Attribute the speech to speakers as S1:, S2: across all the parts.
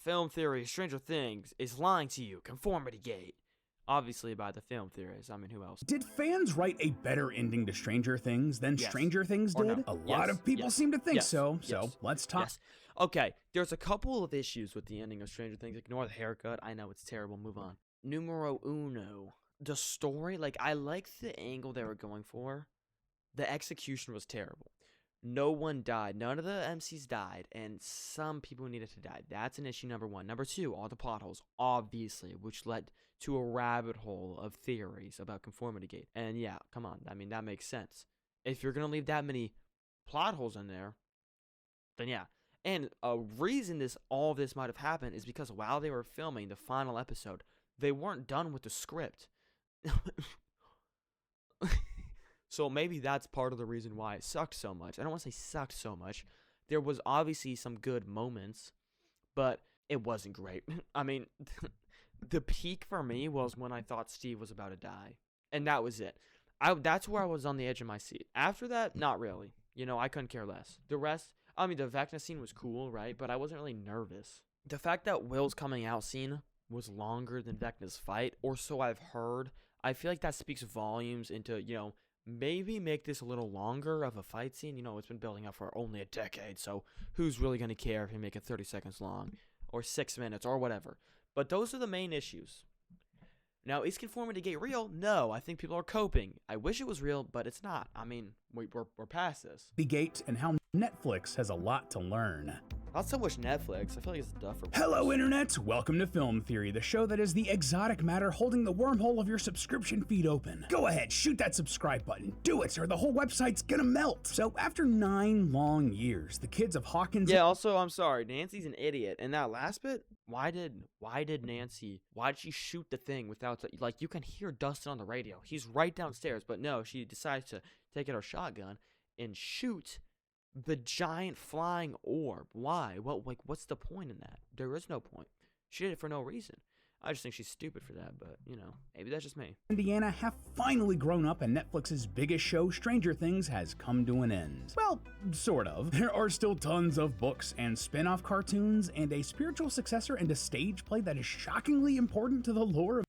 S1: film theory, Stranger Things is lying to you. Conformity gate. Obviously by the film theorists. I mean, who else?
S2: Did fans write a better ending to Stranger Things than
S1: Yes.
S2: Stranger Things
S1: Or
S2: did?
S1: no.
S2: A lot
S1: Yes.
S2: of people
S1: Yes.
S2: seem to think
S1: Yes.
S2: so.
S1: Yes.
S2: So let's talk.
S1: Yes. Okay, there's a couple of issues with the ending of Stranger Things. Ignore the haircut. I know it's terrible. Move on. Numero uno. The story, like, I liked the angle they were going for. The execution was terrible. No one died. None of the MCs died, and some people needed to die. That's an issue number one. Number two, all the plot holes, obviously, which led to a rabbit hole of theories about Conformity Gate. And yeah, come on. I mean, that makes sense. If you're going to leave that many plot holes in there, then yeah. And a reason all this might have happened is because while they were filming the final episode, they weren't done with the script. So maybe that's part of the reason why it sucked so much. I don't want to say sucked so much. There was obviously some good moments, but it wasn't great. I mean, the peak for me was when I thought Steve was about to die. And that was it. That's where I was on the edge of my seat. After that, not really. You know, I couldn't care less. The rest, I mean, the Vecna scene was cool, right? But I wasn't really nervous. The fact that Will's coming out scene was longer than Vecna's fight, or so I've heard, I feel like that speaks volumes into, you know, maybe make this a little longer of a fight scene. You know, it's been building up for only a decade, so who's really going to care if you make it 30 seconds long or 6 minutes or whatever? But those are the main issues. Now, is Conformity Gate real? No, I think people are coping. I wish it was real, but it's not. I mean, we're past this.
S2: The Gate and how Netflix has a lot to learn.
S1: Not so much Netflix. I feel like it's a duffer.
S2: Hello, Internet! Welcome to Film Theory, the show that is the exotic matter holding the wormhole of your subscription feed open. Go ahead, shoot that subscribe button. Do it, or the whole website's gonna melt. So, after 9 long years, the kids of Hawkins...
S1: Yeah, also, I'm sorry. Nancy's an idiot. And that last bit, why did she shoot the thing without... Like, you can hear Dustin on the radio. He's right downstairs. But no, she decides to take out her shotgun and shoot the giant flying orb. Why? Well, like, what's the point in that? There is no point. She did it for no reason. I just think she's stupid for that, but, you know, maybe that's just me.
S2: Indiana have finally grown up, and Netflix's biggest show, Stranger Things, has come to an end. Well, sort of. There are still tons of books and spin-off cartoons, and a spiritual successor and a stage play that is shockingly important to the lore of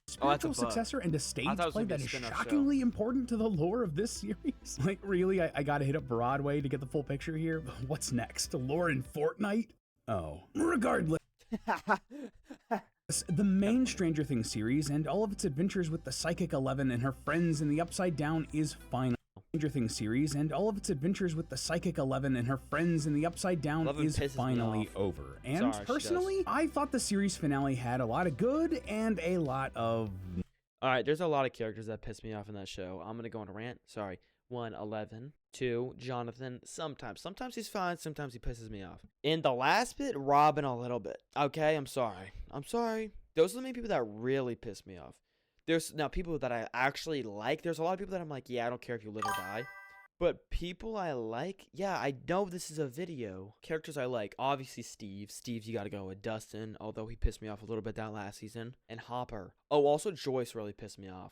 S2: important to the lore of this series. Like, really? I gotta hit up Broadway to get the full picture here? What's next? Lore in Fortnite? Oh. Regardless. The main Stranger Things series and all of its adventures with the Psychic 11 and her friends in the Upside Down is final. Stranger Things series and all of its adventures with the Psychic 11 and her friends in the Upside Down is finally over. And personally, I thought the series finale had a lot of good and a lot of...
S1: Alright, there's a lot of characters that piss me off in that show. I'm gonna go on a rant. Sorry. 1, 11. 2, Jonathan. Sometimes he's fine. Sometimes he pisses me off. In the last bit, Robin a little bit. Okay, I'm sorry. Those are the main people that really piss me off. There's now people that I actually like. There's a lot of people that I'm like, yeah, I don't care if you live or die. But people I like, yeah, I know this is a video. Characters I like, obviously Steve. Steve, you gotta go with Dustin, although he pissed me off a little bit that last season. And Hopper. Oh, also Joyce really pissed me off.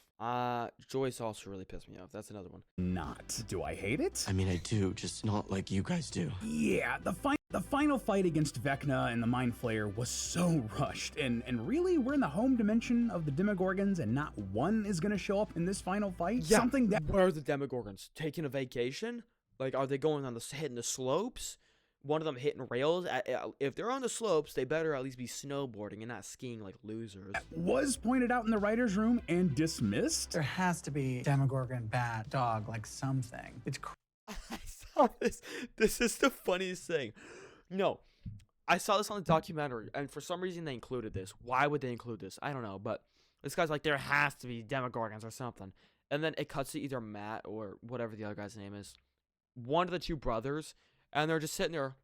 S1: Joyce also really pissed me off. That's another one.
S2: Not. Do I hate it?
S3: I mean, I do, just not like you guys do.
S2: Yeah, the final fight against Vecna and the Mind Flayer was so rushed, and really, we're in the home dimension of the Demogorgons, and not one is gonna show up in this final fight?
S1: Yeah,
S2: something that...
S1: Where are the Demogorgons? Taking a vacation? Like, are they going on hitting the slopes? One of them hitting rails? If they're on the slopes, they better at least be snowboarding and not skiing like losers.
S2: Was pointed out in the writer's room and dismissed?
S4: There has to be Demogorgon, bat, dog, like something. It's
S1: I saw this. This is the funniest thing. No, I saw this on the documentary, and for some reason they included this. Why would they include this? I don't know, but this guy's like, there has to be Demogorgons or something. And then it cuts to either Matt or whatever the other guy's name is, one of the two brothers, and they're just sitting there,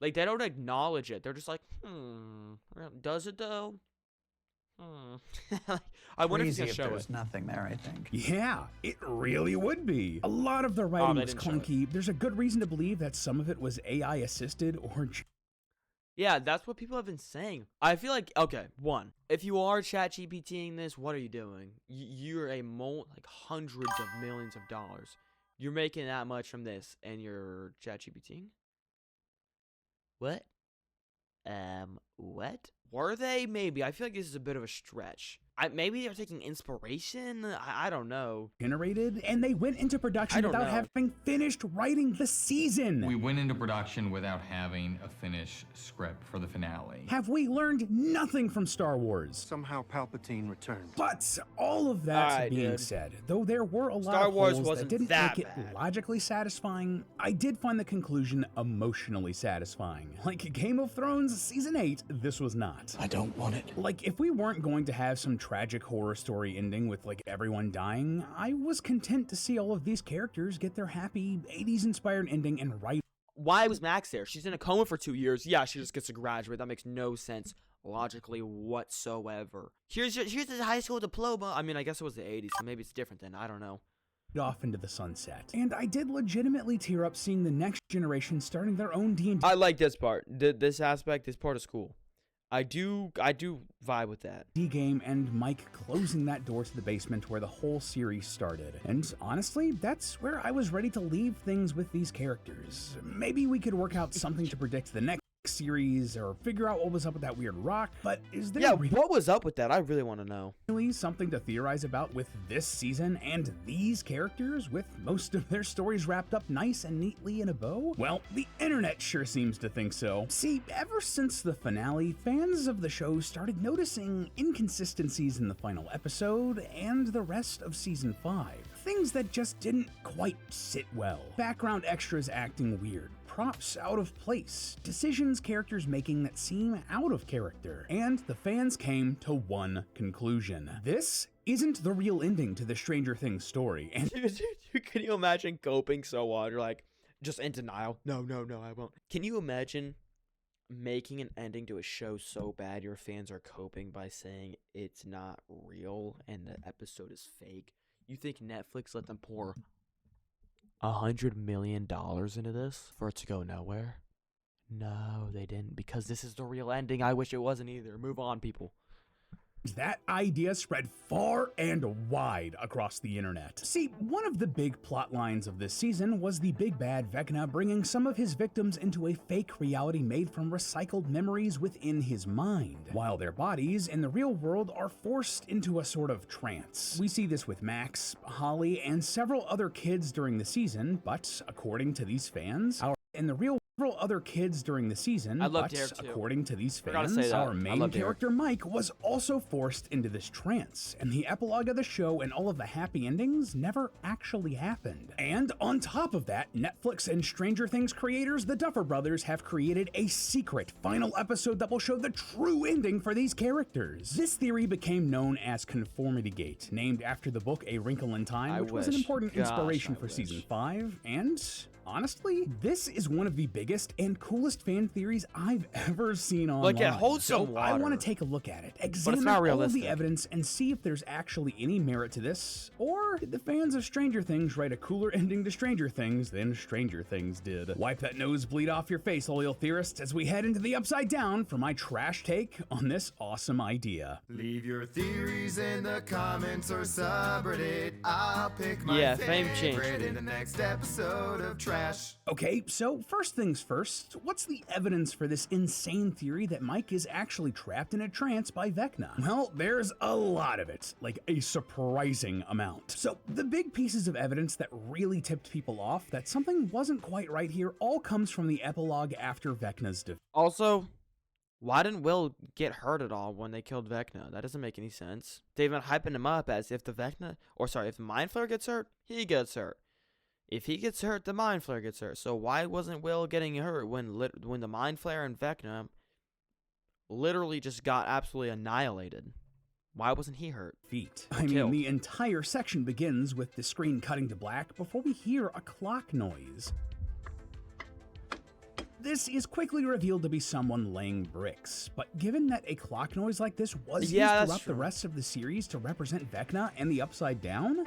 S1: Like, they don't acknowledge it. They're just like, does it though? I wonder if he's gonna show
S4: there's nothing there, I think.
S2: Yeah, it really would be. A lot of the writing was clunky. There's a good reason to believe that some of it was AI assisted or...
S1: Yeah, that's what people have been saying. I feel like, okay, one, if you are ChatGPTing this, what are you doing? You're like hundreds of millions of dollars. You're making that much from this, and you're ChatGPTing? What? What? Were they? Maybe. I feel like this is a bit of a stretch. Maybe they're taking inspiration? I don't know.
S2: Generated, and they went into production without having finished writing the season.
S5: We went into production without having a finished script for the finale.
S2: Have we learned nothing from Star Wars?
S6: Somehow Palpatine returned.
S2: But all of that being said, though there were a lot of holes that didn't make it logically satisfying, I did find the conclusion emotionally satisfying. Like Game of Thrones Season 8, this was not.
S3: I don't want it.
S2: Like, if we weren't going to have some tragic horror story ending with, like, everyone dying, I was content to see all of these characters get their happy 80s-inspired ending and write.
S1: Why was Max there? She's in a coma for 2 years. Yeah, she just gets to graduate. That makes no sense logically whatsoever. Here's his high school diploma. I mean, I guess it was the 80s, so maybe it's different then. I don't know.
S2: Off into the sunset. And I did legitimately tear up seeing the next generation starting their own D&D.
S1: I like this part. This aspect, this part is cool. I do vibe with that.
S2: Game and Mike closing that door to the basement where the whole series started. And honestly, that's where I was ready to leave things with these characters. Maybe we could work out something to predict the next series or figure out what was up with that weird rock, but is there
S1: what was up with that? I really want to know.
S2: Really something to theorize about with this season and these characters, with most of their stories wrapped up nice and neatly in a bow? Well, the internet sure seems to think so. See, ever since the finale, fans of the show started noticing inconsistencies in the final episode and the rest of season 5. Things that just didn't quite sit well. Background extras acting weird, props out of place, decisions characters making that seem out of character, and the fans came to one conclusion. This isn't the real ending to the Stranger Things story. And
S1: can you imagine coping so hard? You're like, just in denial. No, I won't. Can you imagine making an ending to a show so bad your fans are coping by saying it's not real and the episode is fake? You think Netflix let them pour $100 million into this for it to go nowhere? No, they didn't, because this is the real ending. I wish it wasn't either. Move on, people.
S2: That idea spread far and wide across the internet. See, one of the big plot lines of this season was the big bad Vecna bringing some of his victims into a fake reality made from recycled memories within his mind, while their bodies in the real world are forced into a sort of trance. We see this with Max, Holly, and several other kids during the season, but according to these fans, other kids during the season, according to these fans, our main character Mike was also forced into this trance, and the epilogue of the show and all of the happy endings never actually happened. And on top of that, Netflix and Stranger Things creators, the Duffer Brothers, have created a secret final episode that will show the true ending for these characters. This theory became known as Conformity Gate, named after the book A Wrinkle in Time, which was an important inspiration for season 5, and honestly, this is one of the biggest and coolest fan theories I've ever seen online.
S1: Look, it holds some water.
S2: I want to take a look at it, examine all of the evidence, and see if there's actually any merit to this, or did the fans of Stranger Things write a cooler ending to Stranger Things than Stranger Things did? Wipe that nosebleed off your face, loyal theorists, as we head into the Upside Down for my trash take on this awesome idea.
S7: Leave your theories in the comments or subreddit. I'll pick my favorite in the next episode of Trash.
S2: Okay, so first things first, what's the evidence for this insane theory that Mike is actually trapped in a trance by Vecna? Well, there's a lot of it, like a surprising amount. So the big pieces of evidence that really tipped people off that something wasn't quite right here all comes from the epilogue after Vecna's defeat.
S1: Also, why didn't Will get hurt at all when they killed Vecna? That doesn't make any sense. They've been hyping him up as if if the Mind Flayer gets hurt, he gets hurt. If he gets hurt, the Mind Flayer gets hurt. So why wasn't Will getting hurt when the Mind Flayer and Vecna literally just got absolutely annihilated? Why wasn't he hurt?
S2: I mean, the entire section begins with the screen cutting to black before we hear a clock noise. This is quickly revealed to be someone laying bricks, but given that a clock noise like this was used throughout the rest of the series to represent Vecna and the Upside Down,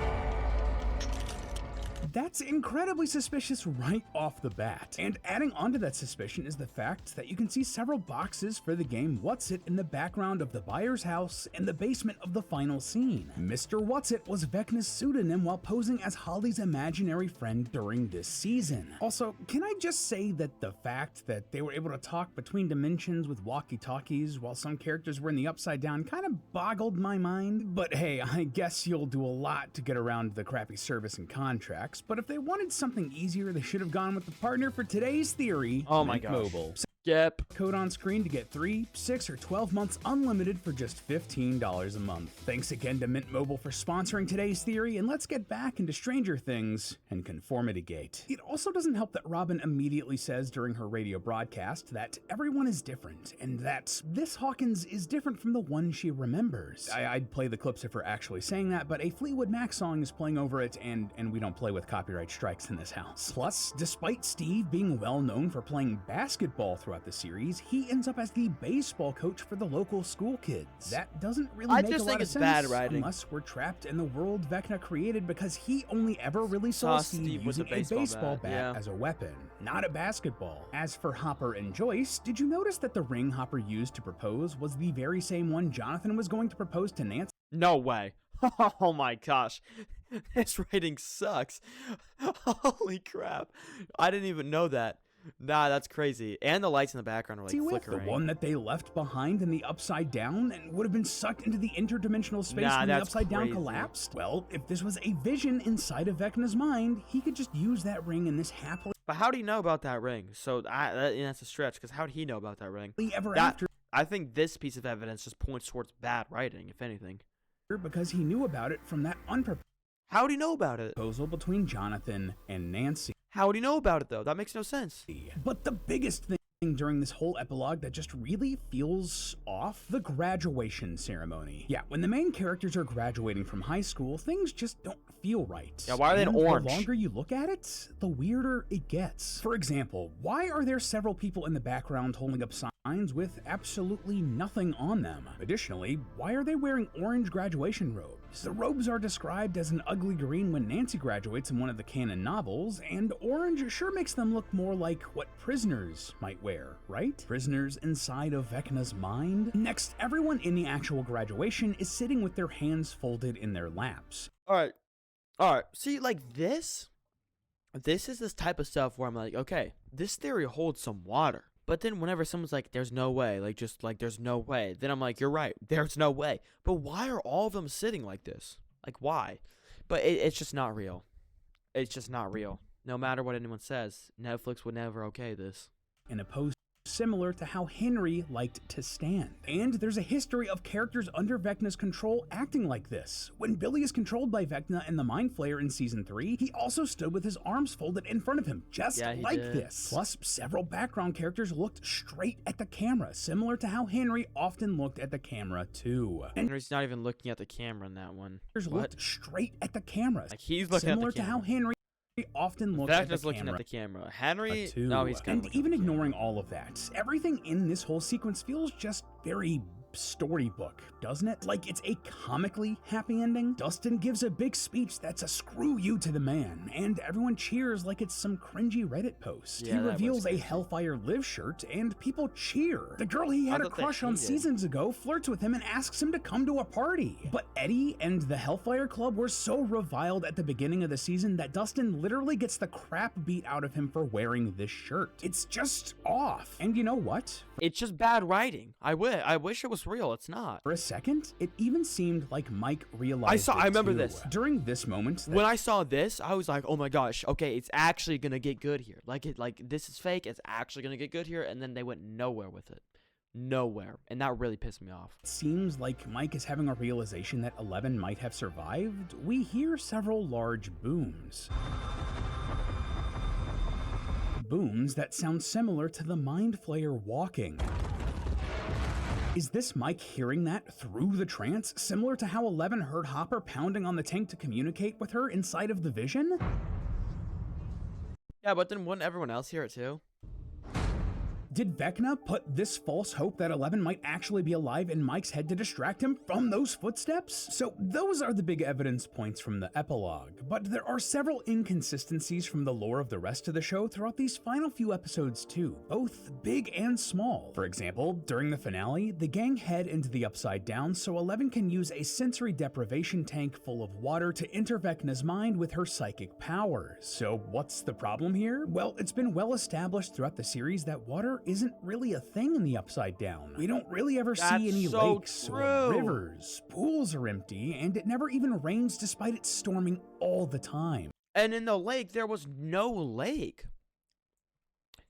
S2: That's incredibly suspicious right off the bat. And adding onto that suspicion is the fact that you can see several boxes for the game What's-It in the background of the buyer's house in the basement of the final scene. Mr. What's-It was Vecna's pseudonym while posing as Holly's imaginary friend during this season. Also, can I just say that the fact that they were able to talk between dimensions with walkie-talkies while some characters were in the Upside Down kind of boggled my mind? But hey, I guess you'll do a lot to get around the crappy service and contracts, but if they wanted something easier, they should have gone with the partner for today's theory,
S1: Oh my
S2: Mint
S1: gosh.
S2: Mobile.
S1: Yep.
S2: Code on screen to get 3, 6, or 12 months unlimited for just $15 a month. Thanks again to Mint Mobile for sponsoring today's theory, and let's get back into Stranger Things and Conformity Gate. It also doesn't help that Robin immediately says during her radio broadcast that everyone is different, and that this Hawkins is different from the one she remembers. I'd play the clips of her actually saying that, but a Fleetwood Mac song is playing over it, and we don't play with copyright strikes in this house. Plus, despite Steve being well known for playing basketball throughout the series, he ends up as the baseball coach for the local school kids. That doesn't really make a lot of sense
S1: bad writing.
S2: unless we're trapped in the world Vecna created, because he only ever really saw Steve
S1: with
S2: using
S1: a baseball bat, yeah.
S2: as a weapon, not a basketball. As for Hopper and Joyce, did you notice that the ring Hopper used to propose was the very same one Jonathan was going to propose to Nancy?
S1: No way. Oh my gosh. This rating sucks. Holy crap. I didn't even know that. Nah, that's crazy. And the lights in the background are like flickering.
S2: The one that they left behind in the Upside Down and would have been sucked into the interdimensional space when the Upside Down collapsed? Well, if this was a vision inside of Vecna's mind, he could just use that ring in this happily
S1: But how do you know about that ring? So that's a stretch, because how did he know about that ring?
S2: ever after.
S1: I think this piece of evidence just points towards bad writing, if anything.
S2: Because he knew about it from that
S1: How would he know about it?
S2: proposal between Jonathan and Nancy.
S1: How would he know about it, though? That makes no sense.
S2: But the biggest thing during this whole epilogue that just really feels off, the graduation ceremony. Yeah, when the main characters are graduating from high school, things just don't feel right.
S1: Yeah, why are they in orange?
S2: The longer you look at it, the weirder it gets. For example, why are there several people in the background holding up signs with absolutely nothing on them? Additionally, why are they wearing orange graduation robes? The robes are described as an ugly green when Nancy graduates in one of the canon novels, and orange sure makes them look more like what prisoners might wear, right? Prisoners inside of Vecna's mind? Next, everyone in the actual graduation is sitting with their hands folded in their laps.
S1: All right. See, like this is this type of stuff where I'm like, okay, this theory holds some water. But then whenever someone's like, there's no way, there's no way, then I'm like, you're right, there's no way. But why are all of them sitting like this? Like, why? But it's just not real. It's just not real. No matter what anyone says, Netflix would never okay this.
S2: In a post similar to how Henry liked to stand. And there's a history of characters under Vecna's control acting like this. When Billy is controlled by Vecna and the Mind Flayer in Season 3, he also stood with his arms folded in front of him, just like this. Plus, several background characters looked straight at the camera, similar to how Henry often looked at the camera too. And
S1: Henry's not even looking at the camera in that one.
S2: looked straight at the camera.
S1: Like he's looking
S2: similar
S1: at the camera.
S2: to how Henry often looks at the camera.
S1: looking at the camera. Henry,
S2: too.
S1: no, he's kind
S2: and
S1: of
S2: even ignoring all of that, everything in this whole sequence feels just very storybook, doesn't it? Like it's a comically happy ending. Dustin gives a big speech that's a screw you to the man, and everyone cheers like it's some cringy Reddit post.
S1: Yeah,
S2: he reveals a Hellfire Live shirt, and people cheer. The girl he had a crush on seasons ago flirts with him and asks him to come to a party. But Eddie and the Hellfire Club were so reviled at the beginning of the season that Dustin literally gets the crap beat out of him for wearing this shirt. It's just off. And you know what?
S1: It's just bad writing. I wish it was real. It's not.
S2: For a second, it even seemed like Mike realized
S1: I remember
S2: too.
S1: this.
S2: During this moment,
S1: When I saw this, I was like, oh my gosh, okay, it's actually gonna get good here. Like this is fake, it's actually gonna get good here, and then they went nowhere with it. Nowhere. And that really pissed me off.
S2: It seems like Mike is having a realization that 11 might have survived. We hear several large booms. Booms that sound similar to the Mind Flayer walking. Is this Mike hearing that through the trance, similar to how 11 heard Hopper pounding on the tank to communicate with her inside of the vision?
S1: Yeah, but then wouldn't everyone else hear it too?
S2: Did Vecna put this false hope that 11 might actually be alive in Mike's head to distract him from those footsteps? So those are the big evidence points from the epilogue, but there are several inconsistencies from the lore of the rest of the show throughout these final few episodes too, both big and small. For example, during the finale, the gang head into the Upside Down so 11 can use a sensory deprivation tank full of water to enter Vecna's mind with her psychic powers. So what's the problem here? Well, it's been well established throughout the series that water isn't really a thing in the Upside Down. We don't really ever see any
S1: so
S2: lakes
S1: true.
S2: or rivers. Pools are empty, and it never even rains despite it storming all the time.
S1: And in the lake, there was no lake.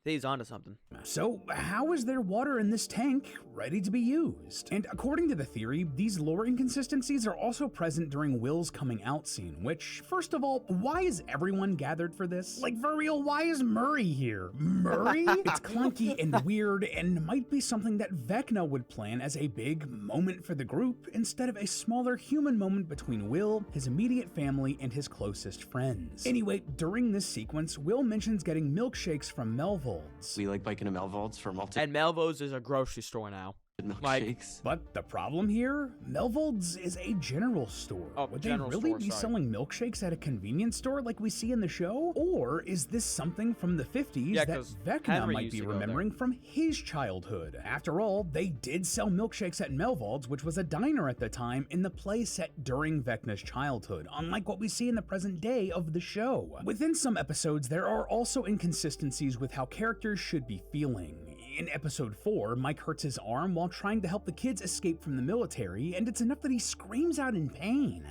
S1: He's onto something.
S2: So how is there water in this tank ready to be used? And according to the theory, these lore inconsistencies are also present during Will's coming out scene, which, first of all, why is everyone gathered for this? Like, for real, why is Murray here? Murray? It's clunky and weird and might be something that Vecna would plan as a big moment for the group instead of a smaller human moment between Will, his immediate family, and his closest friends. Anyway, during this sequence, Will mentions getting milkshakes from Melville.
S3: We like biking to Melvold's for multiple
S1: And Melvo's is a grocery store now.
S3: milkshakes.
S2: But the problem here? Melvold's is a general store.
S1: Oh,
S2: Would they
S1: general
S2: really
S1: store,
S2: be
S1: sorry.
S2: selling milkshakes at a convenience store like we see in the show? Or is this something from the 50s
S1: Yeah,
S2: that
S1: 'cause
S2: Vecna
S1: Henry
S2: might
S1: used
S2: be
S1: to go there.
S2: remembering from his childhood? After all, they did sell milkshakes at Melvold's, which was a diner at the time in the play set during Vecna's childhood, unlike what we see in the present day of the show. Within some episodes, there are also inconsistencies with how characters should be feeling. In episode 4, Mike hurts his arm while trying to help the kids escape from the military, and it's enough that he screams out in pain.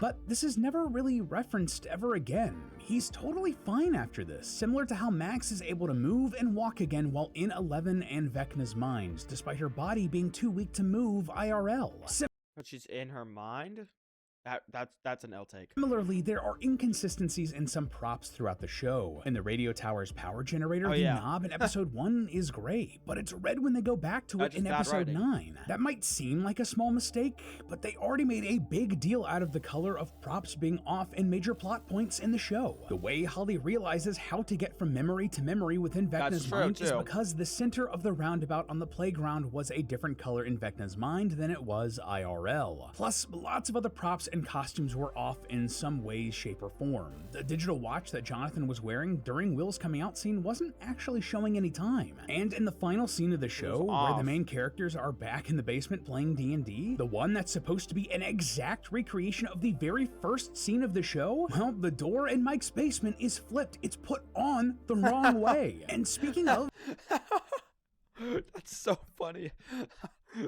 S2: But this is never really referenced ever again. He's totally fine after this, similar to how Max is able to move and walk again while in 11 and Vecna's minds, despite her body being too weak to move IRL.
S1: But she's in her mind? That's an L take.
S2: Similarly, there are inconsistencies in some props throughout the show. In the radio tower's power generator, the
S1: yeah.
S2: knob in episode 1 is gray, but it's red when they go back to
S1: That's
S2: it in
S1: just bad
S2: episode
S1: writing.
S2: 9. That might seem like a small mistake, but they already made a big deal out of the color of props being off in major plot points in the show. The way Holly realizes how to get from memory to memory within Vecna's
S1: true,
S2: mind is
S1: too.
S2: because the center of the roundabout on the playground was a different color in Vecna's mind than it was IRL. Plus, lots of other props and costumes were off in some way, shape, or form. The digital watch that Jonathan was wearing during Will's coming out scene wasn't actually showing any time. And in the final scene of the show, where
S1: off.
S2: the main characters are back in the basement playing D&D, the one that's supposed to be an exact recreation of the very first scene of the show, well, the door in Mike's basement is flipped. It's put on the wrong way. And speaking of,
S1: That's so funny.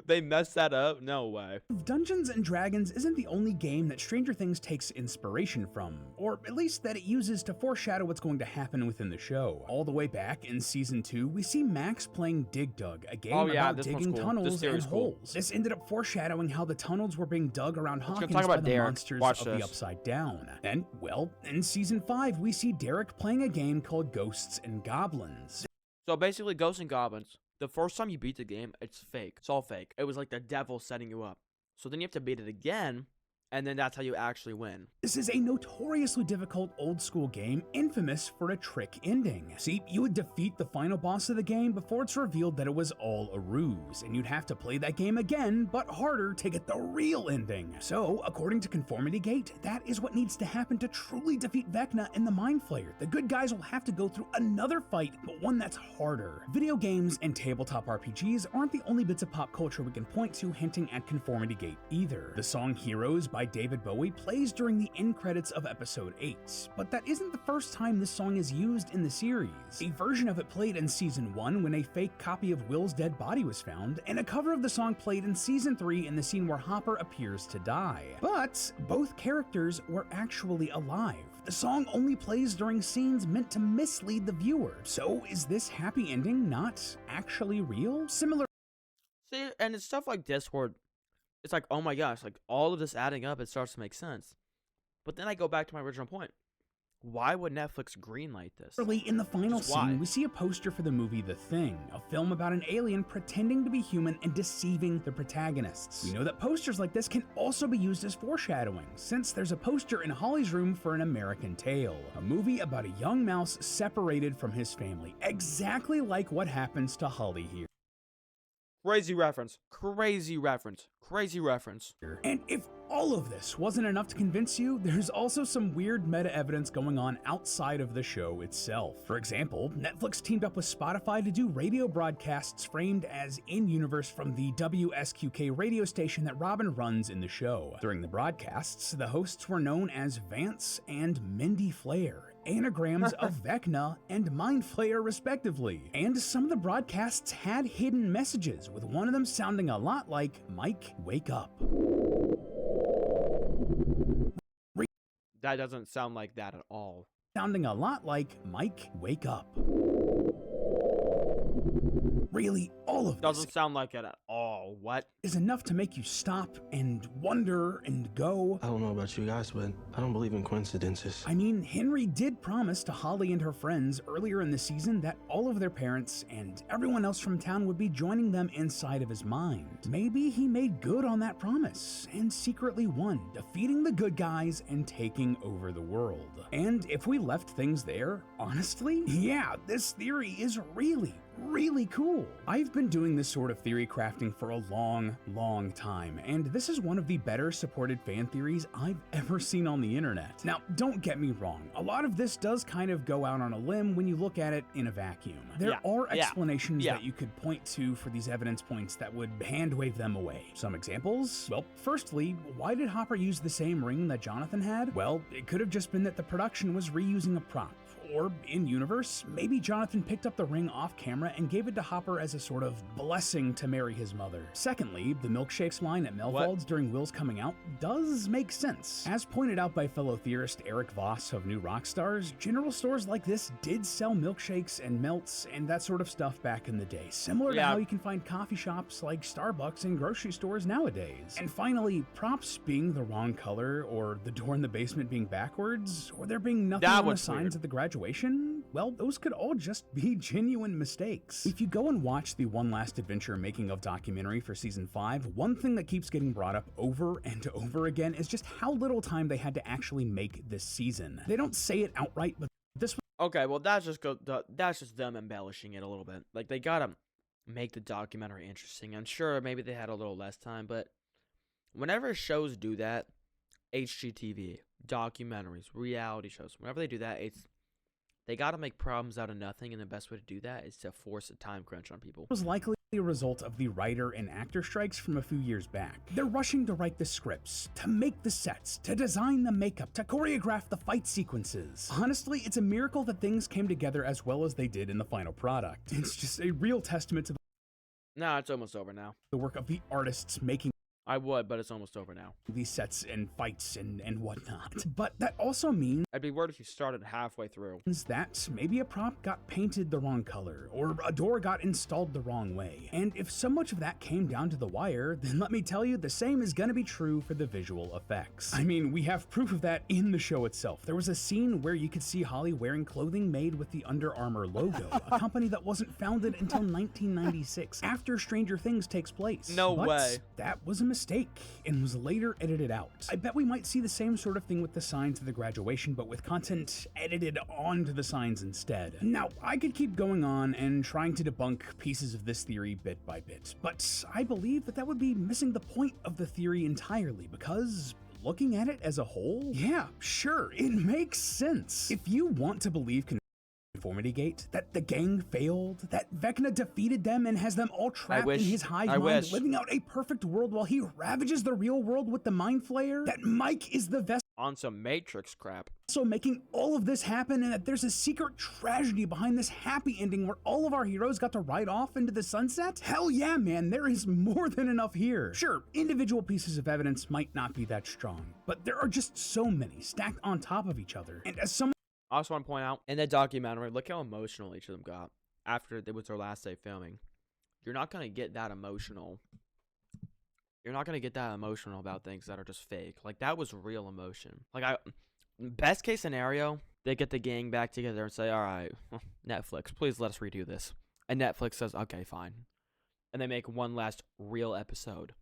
S1: They messed that up? No way.
S2: Dungeons & Dragons isn't the only game that Stranger Things takes inspiration from, or at least that it uses to foreshadow what's going to happen within the show. All the way back in Season 2, we see Max playing Dig Dug, a game about
S1: this one's
S2: digging
S1: cool.
S2: tunnels
S1: This
S2: and
S1: theory's cool.
S2: holes. This ended up foreshadowing how the tunnels were being dug around
S1: gonna
S2: Hawkins
S1: talk
S2: by
S1: about
S2: the
S1: Derek.
S2: monsters
S1: Watch
S2: of the
S1: this.
S2: Upside Down. And, well, in Season 5, we see Derek playing a game called Ghosts and Goblins.
S1: So basically, Ghosts and Goblins. The first time you beat the game, it's fake. It's all fake. It was like the devil setting you up. So then you have to beat it again, and then that's how you actually win.
S2: This is a notoriously difficult old school game infamous for a trick ending. See, you would defeat the final boss of the game before it's revealed that it was all a ruse, and you'd have to play that game again, but harder to get the real ending. So, according to Conformity Gate, that is what needs to happen to truly defeat Vecna and the Mind Flayer. The good guys will have to go through another fight, but one that's harder. Video games and tabletop RPGs aren't the only bits of pop culture we can point to hinting at Conformity Gate either. The song Heroes by David Bowie plays during the end credits of episode 8, but that isn't the first time this song is used in the series. A version of it played in season 1 when a fake copy of Will's dead body was found, and a cover of the song played in season 3 in the scene where Hopper appears to die. But both characters were actually alive. The song only plays during scenes meant to mislead the viewer. So is this happy ending not actually real? Similar
S1: See, and it's stuff like this where it's like, oh my gosh, like all of this adding up, it starts to make sense. But then I go back to my original point. Why would Netflix greenlight this?
S2: Early in the final
S1: Just why?
S2: scene, we see a poster for the movie The Thing, a film about an alien pretending to be human and deceiving the protagonists. We know that posters like this can also be used as foreshadowing, since there's a poster in Holly's room for An American Tail, a movie about a young mouse separated from his family, exactly like what happens to Holly here.
S1: Crazy reference. Crazy reference. Crazy reference.
S2: And if all of this wasn't enough to convince you, there's also some weird meta evidence going on outside of the show itself. For example, Netflix teamed up with Spotify to do radio broadcasts framed as in-universe from the WSQK radio station that Robin runs in the show. During the broadcasts, the hosts were known as Vance and Mindy Flair, anagrams of Vecna and Mind Flayer respectively. And some of the broadcasts had hidden messages, with one of them sounding a lot like Mike, wake up.
S1: That doesn't sound like that at all.
S2: Sounding a lot like Mike, wake up. Really, all of this
S1: Doesn't sound like it at all. What?
S2: is enough to make you stop and wonder and go,
S3: I don't know about you guys, but I don't believe in coincidences.
S2: I mean, Henry did promise to Holly and her friends earlier in the season that all of their parents and everyone else from town would be joining them inside of his mind. Maybe he made good on that promise and secretly won, defeating the good guys and taking over the world. And if we left things there, honestly, yeah, this theory is really cool. I've been doing this sort of theory crafting for a long time, and this is one of the better supported fan theories I've ever seen on the internet. Now, don't get me wrong, a lot of this does kind of go out on a limb when you look at it in a vacuum. There are explanations that you could point to for these evidence points that would hand-wave them away. Some examples? Well, firstly, why did Hopper use the same ring that Jonathan had? Well, it could have just been that the production was reusing a prop. Or, in-universe, maybe Jonathan picked up the ring off-camera and gave it to Hopper as a sort of blessing to marry his mother. Secondly, the milkshakes line at Melvald's during Will's coming out does make sense. As pointed out by fellow theorist Eric Voss of New Rockstars, general stores like this did sell milkshakes and melts and that sort of stuff back in the day, similar to how you can find coffee shops like Starbucks and grocery stores nowadays. And finally, props being the wrong color, or the door in the basement being backwards, or there being nothing on the signs at the graduation, well, those could all just be genuine mistakes. If you go and watch the One Last Adventure making of documentary for season 5, one thing that keeps getting brought up over and over again is just how little time they had to actually make this season. They don't say it outright, but this was
S1: Okay, well that's just them embellishing it a little bit. Like, they gotta make the documentary interesting. I'm sure maybe they had a little less time, but whenever shows do that, HGTV, documentaries, reality shows, whenever they do that, they gotta make problems out of nothing, and the best way to do that is to force a time crunch on people.
S2: was likely a result of the writer and actor strikes from a few years back. They're rushing to write the scripts, to make the sets, to design the makeup, to choreograph the fight sequences. Honestly, it's a miracle that things came together as well as they did in the final product. It's just a real testament to
S1: Nah, it's almost over now.
S2: the work of the artists making
S1: I would, but it's almost over now.
S2: these sets and fights and whatnot. But that also means
S1: I'd be worried if you started halfway through.
S2: that maybe a prop got painted the wrong color, or a door got installed the wrong way. And if so much of that came down to the wire, then let me tell you, the same is gonna be true for the visual effects. I mean, we have proof of that in the show itself. There was a scene where you could see Holly wearing clothing made with the Under Armour logo, a company that wasn't founded until 1996, after Stranger Things takes place.
S1: No
S2: But
S1: way.
S2: that was a mistake, and was later edited out. I bet we might see the same sort of thing with the signs of the graduation, but with content edited onto the signs instead. Now, I could keep going on and trying to debunk pieces of this theory bit by bit, but I believe that would be missing the point of the theory entirely, because looking at it as a whole, yeah, sure, it makes sense. If you want to believe Conformity Gate, that the gang failed, that Vecna defeated them and has them all trapped in his hive mind, living out a perfect world while he ravages the real world with the Mind Flayer, that Mike is the vessel
S1: On some Matrix crap.
S2: making all of this happen, and that there's a secret tragedy behind this happy ending where all of our heroes got to ride off into the sunset? Hell yeah, man, there is more than enough here. Sure, individual pieces of evidence might not be that strong, but there are just so many stacked on top of each other. And as someone
S1: I also want to point out, in the documentary, look how emotional each of them got after it was their last day filming. You're not going to get that emotional. You're not going to get that emotional about things that are just fake. Like, that was real emotion. Like, best case scenario, They get the gang back together and say, all right, Netflix, please let us redo this. And Netflix says, okay, fine. And they make one last real episode.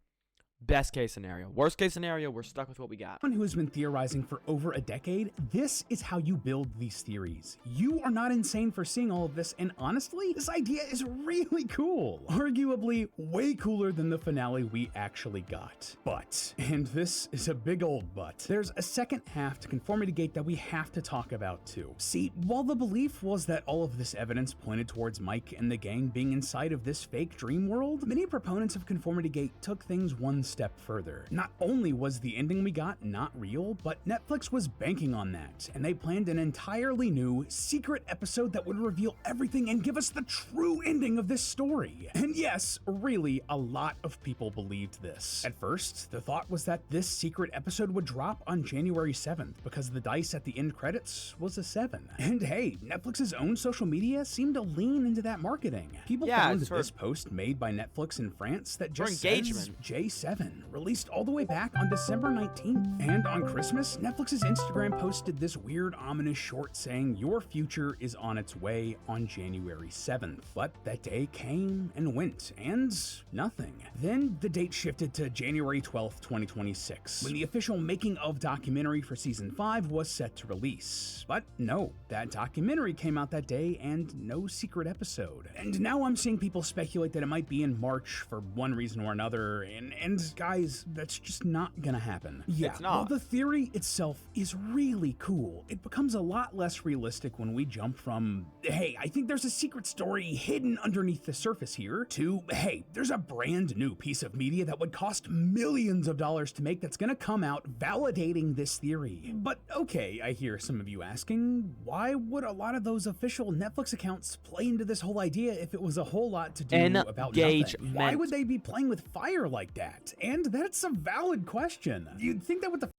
S1: Best case scenario. Worst case scenario, we're stuck with what we got.
S2: Someone who has been theorizing for over a decade, this is how you build these theories. You are not insane for seeing all of this, and honestly, this idea is really cool. Arguably way cooler than the finale we actually got. But, and this is a big old but, there's a second half to Conformity Gate that we have to talk about too. See, while the belief was that all of this evidence pointed towards Mike and the gang being inside of this fake dream world, many proponents of Conformity Gate took things one step further. Not only was the ending we got not real, but Netflix was banking on that, and they planned an entirely new, secret episode that would reveal everything and give us the true ending of this story. And yes, really, a lot of people believed this. At first, the thought was that this secret episode would drop on January 7th, because the dice at the end credits was a 7. And hey, Netflix's own social media seemed to lean into that marketing. People found this post made by Netflix in France that just says J7, released all the way back on December 19th. And on Christmas, Netflix's Instagram posted this weird, ominous short saying, your future is on its way on January 7th. But that day came and went, and nothing. Then the date shifted to January 12th, 2026, when the official making of documentary for season 5 was set to release. But no, that documentary came out that day and no secret episode. And now I'm seeing people speculate that it might be in March for one reason or another, and guys, that's just not gonna happen. Yeah,
S1: it's not.
S2: While the theory itself is really cool, it becomes a lot less realistic when we jump from, hey, I think there's a secret story hidden underneath the surface here, to, hey, there's a brand new piece of media that would cost millions of dollars to make that's gonna come out validating this theory. But okay, I hear some of you asking, why would a lot of those official Netflix accounts play into this whole idea if it was a whole lot to do about nothing? Why would they be playing with fire like that? And that's a valid question. You'd think that with the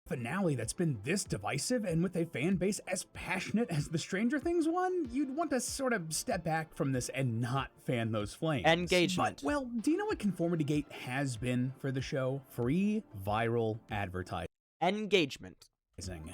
S2: finale that's been this divisive and with a fan base as passionate as the Stranger Things one, you'd want to sort of step back from this and not fan those flames.
S1: Engagement.
S2: But, well, do you know what Conformity Gate has been for the show? Free viral advertising.
S1: Engagement.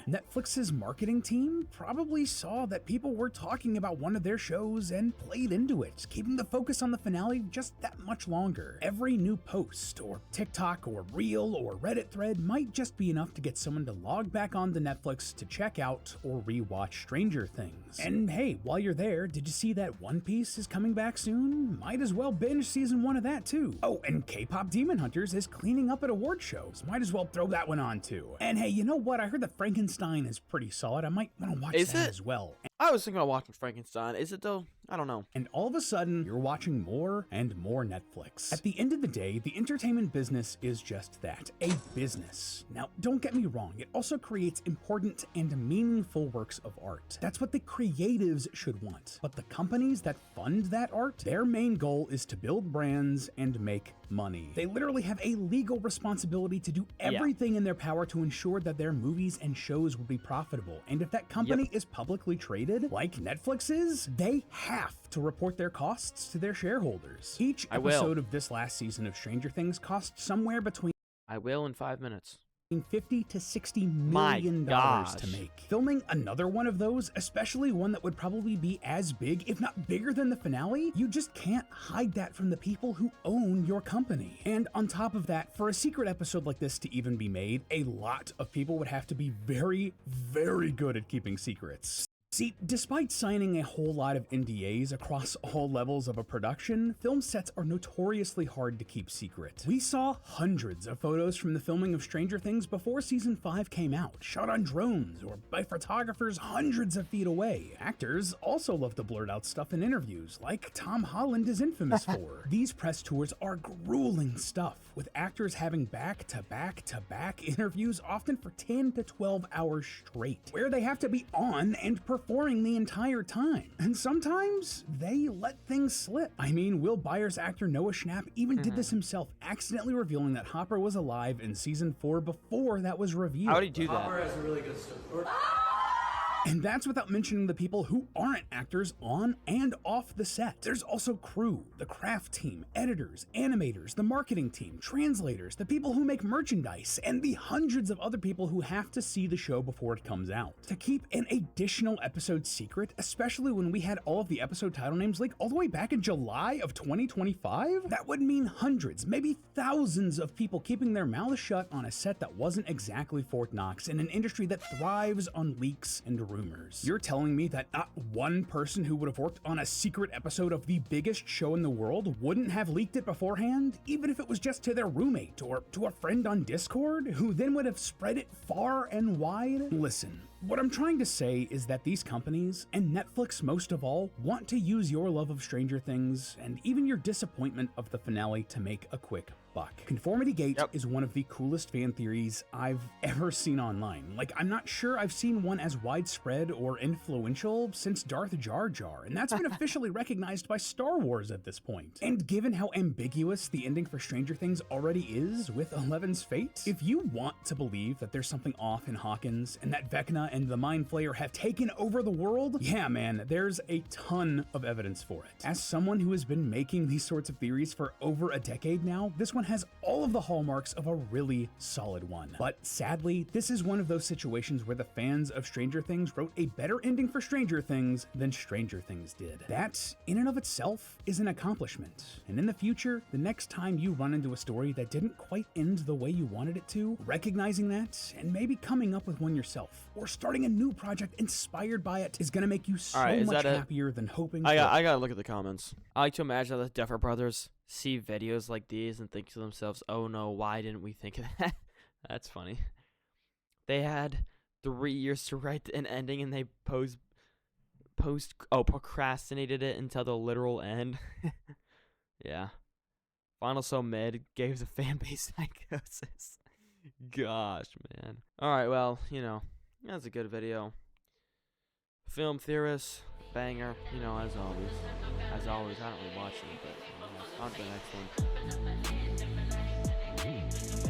S2: Netflix's marketing team probably saw that people were talking about one of their shows and played into it, keeping the focus on the finale just that much longer. Every new post, or TikTok, or Reel, or Reddit thread might just be enough to get someone to log back onto Netflix to check out or rewatch Stranger Things. And hey, while you're there, did you see that One Piece is coming back soon? Might as well binge season 1 of that too. Oh, and K-pop Demon Hunters is cleaning up at award shows. Might as well throw that one on too. And hey, you know what? I heard that Frankenstein is pretty solid. I might want to watch that as well.
S1: I was thinking about watching Frankenstein. Is it though? I don't know.
S2: And all of a sudden, you're watching more and more Netflix. At the end of the day, the entertainment business is just that, a business. Now, don't get me wrong, it also creates important and meaningful works of art. That's what the creatives should want. But the companies that fund that art, their main goal is to build brands and make money. They literally have a legal responsibility to do everything in their power to ensure that their movies and shows will be profitable. And if that company is publicly traded, like Netflix is, they have to report their costs to their shareholders. Each episode of this last season of Stranger Things cost somewhere between
S1: I will in 5 minutes.
S2: $50 to $60 million to make. Filming another one of those, especially one that would probably be as big, if not bigger than the finale, you just can't hide that from the people who own your company. And on top of that, for a secret episode like this to even be made, a lot of people would have to be very, very good at keeping secrets. See, despite signing a whole lot of NDAs across all levels of a production, film sets are notoriously hard to keep secret. We saw hundreds of photos from the filming of Stranger Things before season 5 came out, shot on drones or by photographers hundreds of feet away. Actors also love to blurt out stuff in interviews, like Tom Holland is infamous for. These press tours are grueling stuff, with actors having back-to-back-to-back interviews often for 10 to 12 hours straight, where they have to be on and performing the entire time. And sometimes they let things slip. I mean, Will Byers actor Noah Schnapp even did this himself, accidentally revealing that Hopper was alive in season 4 before that was revealed.
S1: How did he do that?
S8: Hopper has a really good story.
S2: And that's without mentioning the people who aren't actors on and off the set. There's also crew, the craft team, editors, animators, the marketing team, translators, the people who make merchandise, and the hundreds of other people who have to see the show before it comes out. To keep an additional episode secret, especially when we had all of the episode title names leaked all the way back in July of 2025, that would mean hundreds, maybe thousands of people keeping their mouths shut on a set that wasn't exactly Fort Knox in an industry that thrives on leaks and rumors. You're telling me that not one person who would have worked on a secret episode of the biggest show in the world wouldn't have leaked it beforehand, even if it was just to their roommate or to a friend on Discord, who then would have spread it far and wide? Listen, what I'm trying to say is that these companies, and Netflix most of all, want to use your love of Stranger Things and even your disappointment of the finale to make a quick buck. Conformity Gate is one of the coolest fan theories I've ever seen online. Like, I'm not sure I've seen one as widespread or influential since Darth Jar Jar, and that's been officially recognized by Star Wars at this point. And given how ambiguous the ending for Stranger Things already is with Eleven's fate, if you want to believe that there's something off in Hawkins and that Vecna and the Mind Flayer have taken over the world, yeah man, there's a ton of evidence for it. As someone who has been making these sorts of theories for over a decade now, this one has all of the hallmarks of a really solid one. But sadly, this is one of those situations where the fans of Stranger Things wrote a better ending for Stranger Things than Stranger Things did. That, in and of itself, is an accomplishment. And in the future, the next time you run into a story that didn't quite end the way you wanted it to, recognizing that and maybe coming up with one yourself, or starting a new project inspired by it, is gonna make you so much happier than hoping.
S1: I gotta look at the comments. I like to imagine that the Duffer Brothers see videos like these and think to themselves, oh no, why didn't we think of that? That's funny. They had 3 years to write an ending and they procrastinated it until the literal end. Yeah. Final so mid gave the fan base psychosis. Gosh, man. Alright, well, you know, that's a good video. Film theorist, banger, you know, as always. As always, I don't really watch them, but on to the next one.